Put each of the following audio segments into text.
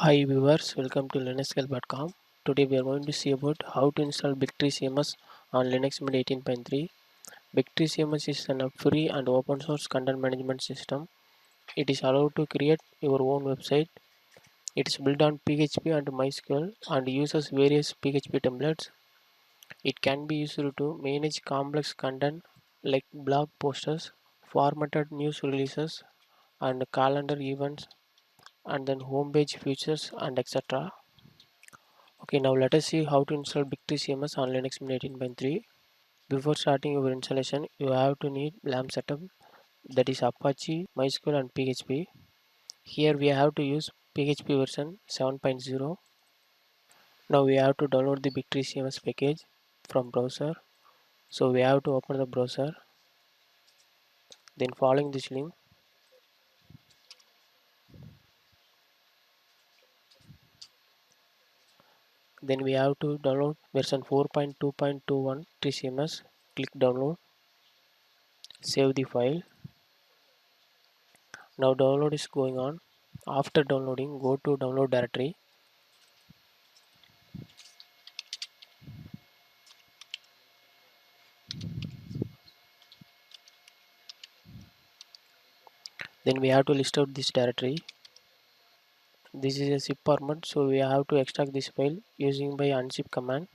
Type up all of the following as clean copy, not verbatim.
Hi viewers, welcome to linuxscale.com. Today we are going to see about how to install BigTree CMS on Linux Mint 18.3. BigTree CMS is a free and open source content management system. It is allowed to create your own website. It is built on PHP and MySQL and uses various PHP templates. It can be used to manage complex content like blog posters, formatted news releases, and calendar events, and then homepage features and etc. Okay, now let us see how to install BigTree CMS on Linux Mint 18.3. Before starting your installation, you have to need LAMP setup, that is Apache, MySQL and PHP. Here we have to use PHP version 7.0. Now we have to download the BigTree CMS package from browser. So we have to open the browser. Then following this link, then we have to download version 4.2.21 CMS. Click download, save the file. Now download is going on. After downloading, go to download directory. Then we have to list out this directory. This is a zip format, so we have to extract this file using by unzip command.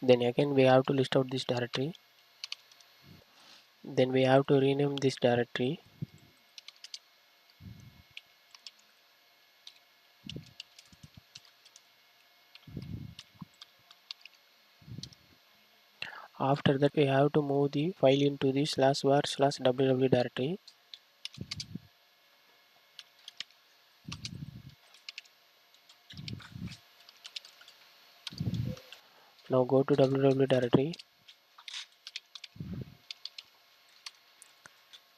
Then again we have to list out this directory. Then we have to rename this directory. After that we have to move the file into the /var/ww directory. Now go to www directory.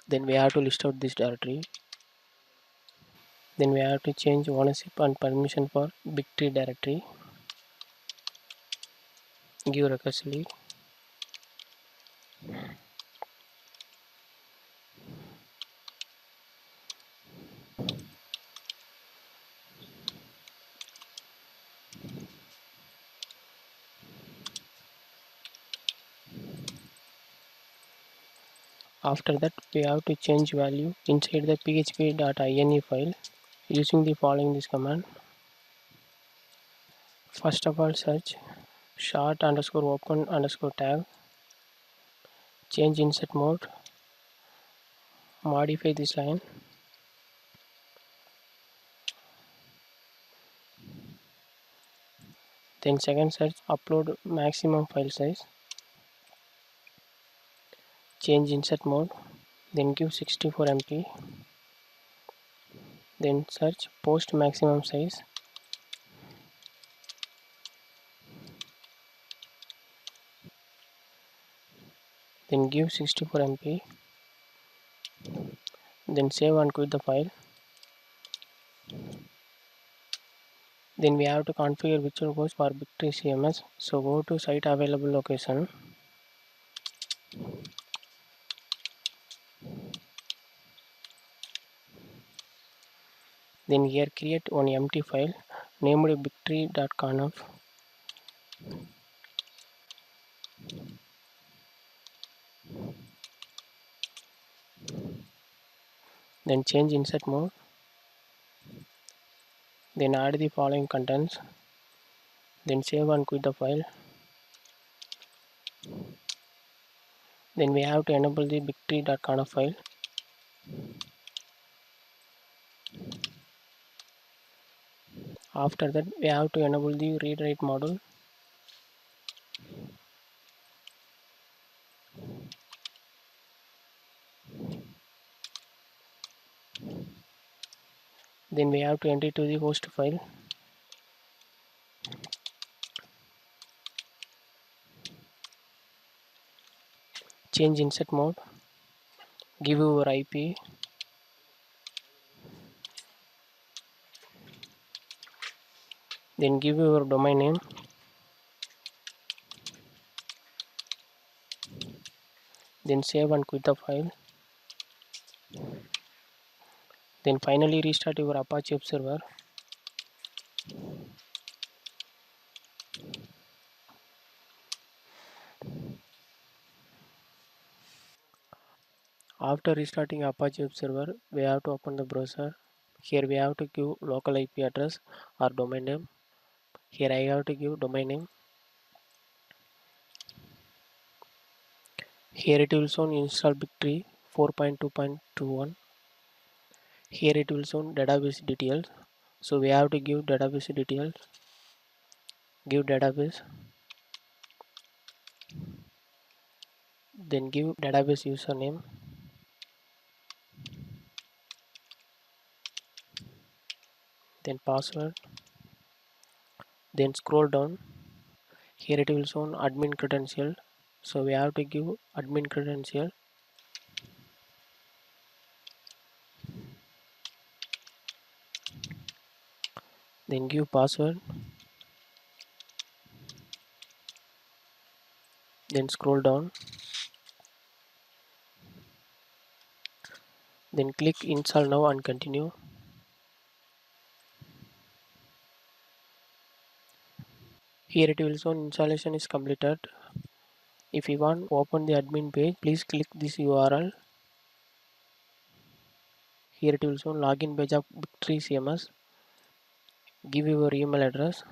Then we have to list out this directory. Then we have to change ownership and permission for BigTree directory. Give recursively. After that we have to change value inside the php.ini file using the following this command. First of all, search short underscore open underscore tag, change insert mode, modify this line, then second search upload maximum file size, change insert mode, then give 64 MB, then search post maximum size, then give 64 MB, then save and quit the file. Then we have to configure virtual host for BigTree CMS. So go to site available location. Then here create one empty file named BigTree.conf. Then change insert mode. Then add the following contents. Then save and quit the file. Then we have to enable the BigTree.conf file. After that we have to enable the read write module. Then we have to enter to the host file. Change insert mode. Give your IP. Then give your domain name. Then save and quit the file. Then finally restart your Apache web server. After restarting Apache web server, we have to open the browser. Here we have to give local IP address or domain name. Here I have to give domain name. Here it will show install BigTree 4.2.21. Here it will show database details. So we have to give database details. Give database. Then give database username. Then password. Then scroll down. Here it will show admin credential. So we have to give admin credential. Then give password. Then scroll down. Then click install now and continue. Here it will show installation is completed. If you want to open the admin page, please click this URL. Here it will show login page of BigTree CMS. Give your email address.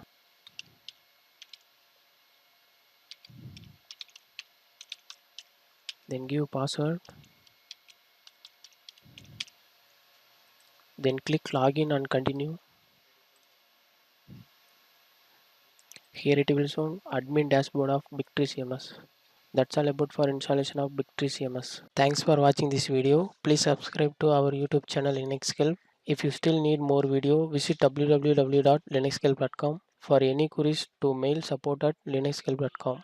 Then give password. Then click login and continue. Here it will show admin dashboard of BigTree CMS. That's all about for installation of BigTree CMS. Thanks for watching this video. Please subscribe to our YouTube channel Linuxhelp. If you still need more video, visit www.linuxhelp.com. For any queries to mail support@linuxhelp.com.